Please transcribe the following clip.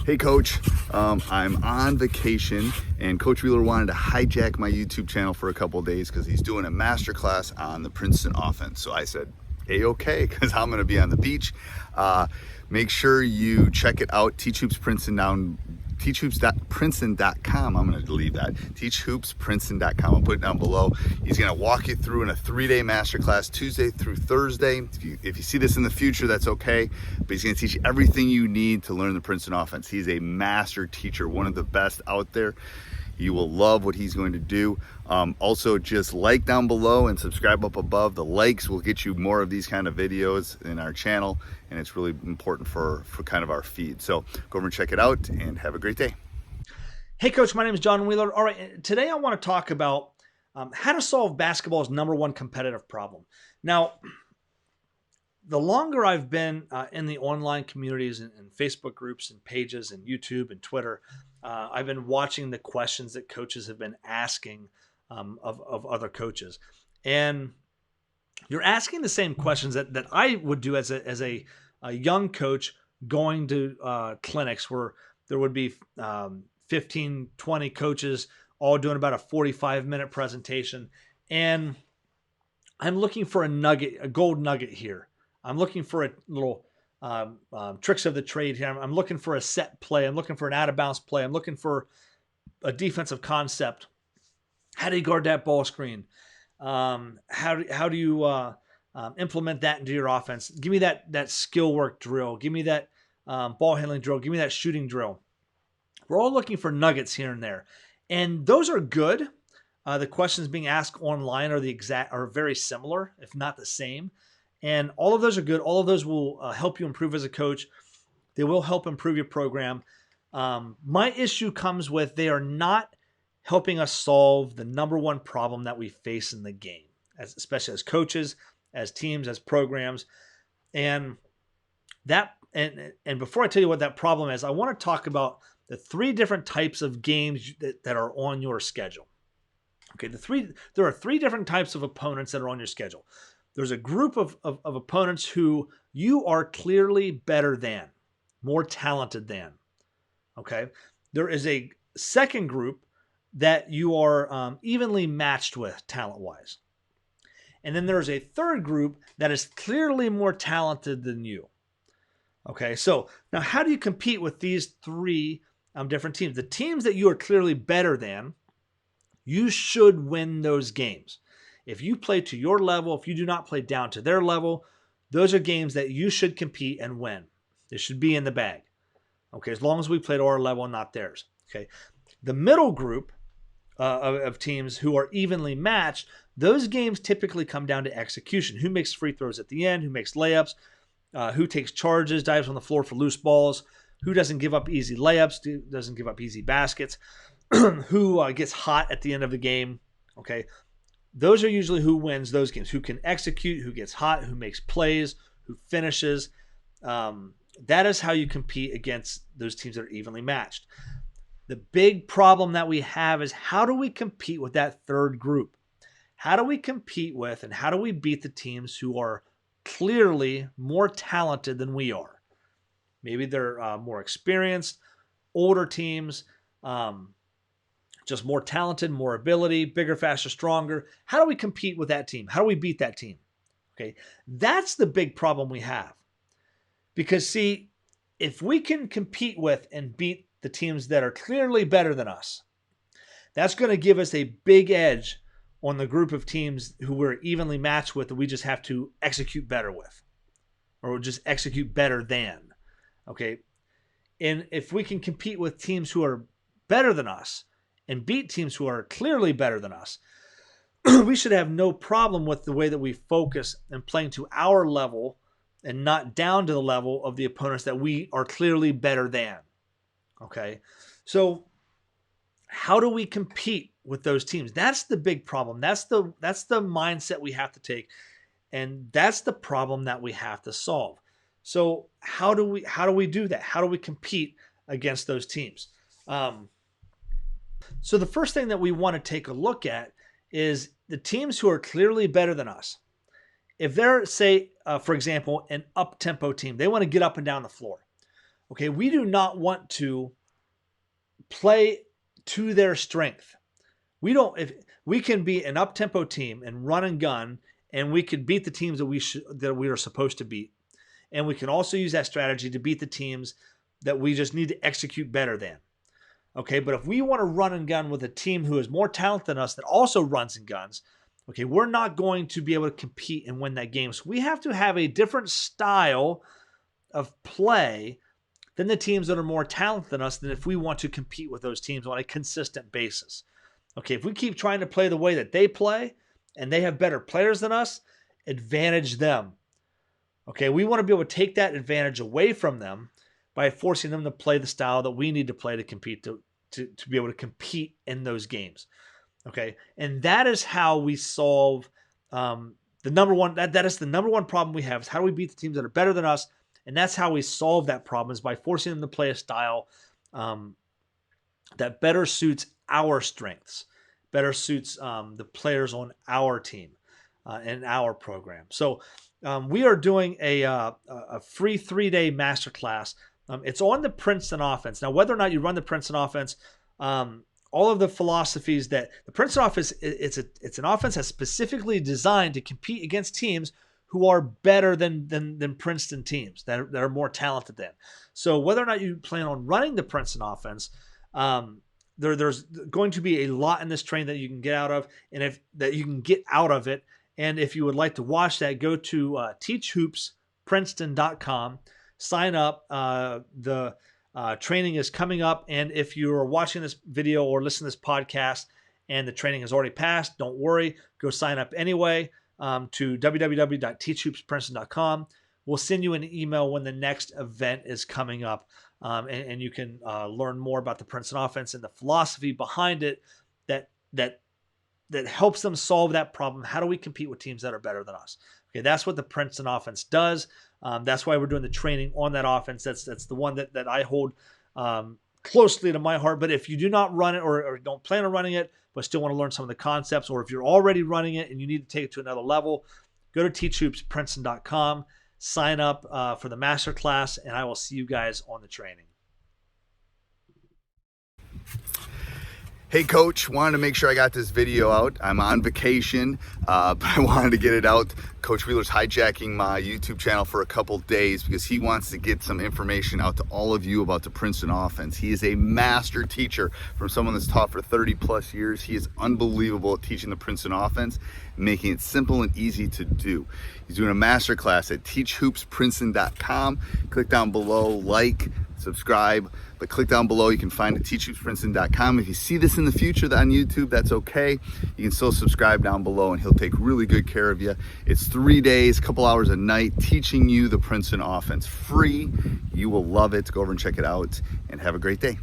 Hey Coach, I'm on vacation and Coach Wheeler wanted to hijack my YouTube channel for a couple of days because he's doing a masterclass on the Princeton offense. So I said, okay, because I'm going to be on the beach. Make sure you check it out, teachhoopsprinceton.com. I'm going to delete that. Teachhoopsprinceton.com. I'll put it down below. He's going to walk you through in a 3-day masterclass, Tuesday through Thursday. If you see this in the future, that's okay. But he's going to teach you everything you need to learn the Princeton offense. He's a master teacher, one of the best out there. You will love what he's going to do. Also, just like down below and subscribe up above. The likes will get you more of these kind of videos in our channel, and it's really important for kind of our feed. So go over and check it out, and have a great day. Hey, Coach, my name is John Wheeler. All right, today I want to talk about how to solve basketball's #1 competitive problem. Now, the longer I've been in the online communities and Facebook groups and pages and YouTube and Twitter, I've been watching the questions that coaches have been asking of other coaches. And you're asking the same questions that I would do as a young coach going to clinics where there would be 15, 20 coaches all doing about a 45-minute presentation. And I'm looking for a gold nugget here. I'm looking for a little tricks of the trade here. I'm looking for a set play. I'm looking for an out-of-bounds play. I'm looking for a defensive concept. How do you guard that ball screen? How do you implement that into your offense? Give me that skill work drill. Give me that ball handling drill. Give me that shooting drill. We're all looking for nuggets here and there, and those are good. The questions being asked online are very similar, if not the same. And all of those are good. All of those will help you improve as a coach. They will help improve your program. My issue comes with they are not helping us solve the #1 problem that we face in the game, especially as coaches, as teams, as programs. And before I tell you what that problem is, I want to talk about the 3 different types of games that are on your schedule. Okay, there are 3 different types of opponents that are on your schedule. There's a group of opponents who you are clearly better than, more talented than. Okay. There is a second group that you are evenly matched with talent-wise. And then there's a third group that is clearly more talented than you. Okay. So now how do you compete with these 3 different teams? The teams that you are clearly better than, you should win those games. If you play to your level, if you do not play down to their level, those are games that you should compete and win. They should be in the bag. Okay, as long as we play to our level and not theirs. Okay, the middle group of teams who are evenly matched, those games typically come down to execution. Who makes free throws at the end? Who makes layups? Who takes charges, dives on the floor for loose balls? Who doesn't give up easy layups? Doesn't give up easy baskets? Who gets hot at the end of the game? Okay. Those are usually who wins those games, who can execute, who gets hot, who makes plays, who finishes. That is how you compete against those teams that are evenly matched. The big problem that we have is how do we compete with that third group? How do we compete with and how do we beat the teams who are clearly more talented than we are? Maybe they're more experienced, older teams, just more talented, more ability, bigger, faster, stronger. How do we compete with that team? How do we beat that team? Okay, that's the big problem we have. Because see, if we can compete with and beat the teams that are clearly better than us, that's going to give us a big edge on the group of teams who we're evenly matched with that we just have to execute better with, or just execute better than. Okay, and if we can compete with teams who are better than us, and beat teams who are clearly better than us, we should have no problem with the way that we focus and playing to our level and not down to the level of the opponents that we are clearly better than. Okay, so how do we compete with those teams? That's the big problem. That's the mindset we have to take, and that's the problem that we have to solve. So how do we do that? How do we compete against those teams? So the first thing that we want to take a look at is the teams who are clearly better than us. If they're, say, for example, an up-tempo team, they want to get up and down the floor. Okay, we do not want to play to their strength. If we can be an up-tempo team and run and gun, and we could beat the teams that we are supposed to beat. And we can also use that strategy to beat the teams that we just need to execute better than. Okay, but if we want to run and gun with a team who is more talented than us that also runs and guns, okay, we're not going to be able to compete and win that game. So we have to have a different style of play than the teams that are more talented than us, than if we want to compete with those teams on a consistent basis. Okay, if we keep trying to play the way that they play and they have better players than us, advantage them. Okay, we want to be able to take that advantage away from them by forcing them to play the style that we need to play to compete, to be able to compete in those games. Okay, and that is how we solve the number one. That is the number one problem we have, is how do we beat the teams that are better than us? And that's how we solve that problem, is by forcing them to play a style that better suits our strengths, better suits the players on our team and our program. So we are doing a free 3-day masterclass. It's on the Princeton offense. Now, whether or not you run the Princeton offense, all of the philosophies that the Princeton offense, it's an offense that's specifically designed to compete against teams who are better than Princeton teams that are more talented than. So whether or not you plan on running the Princeton offense, there's going to be a lot in this training that you can get out of, and And if you would like to watch that, go to teachhoopsprinceton.com, sign up. The training is coming up, and if you are watching this video or listening to this podcast and the training has already passed, don't worry. Go sign up anyway. To www.teachhoopsprinceton.com. We'll send you an email when the next event is coming up, and you can learn more about the Princeton offense and the philosophy behind it that helps them solve that problem. How do we compete with teams that are better than us? Okay, that's what the Princeton offense does. That's why we're doing the training on that offense. That's the one that I hold closely to my heart. But if you do not run it or don't plan on running it, but still want to learn some of the concepts, or if you're already running it and you need to take it to another level, go to teachhoopsprinceton.com, sign up for the masterclass, and I will see you guys on the training. Hey coach, wanted to make sure I got this video out. I'm on vacation, but I wanted to get it out. Coach Wheeler's hijacking my YouTube channel for a couple days because he wants to get some information out to all of you about the Princeton offense. He is a master teacher from someone that's taught for 30 plus years. He is unbelievable at teaching the Princeton offense, making it simple and easy to do. He's doing a master class at teachhoopsprinceton.com. Click down below, like, subscribe, but click down below. You can find it at teachhoopsprinceton.com. If you see this in the future on YouTube, that's okay. You can still subscribe down below, and he'll take really good care of you. It's 3 days, a couple hours a night, teaching you the Princeton offense free. You will love it. Go over and check it out, and have a great day.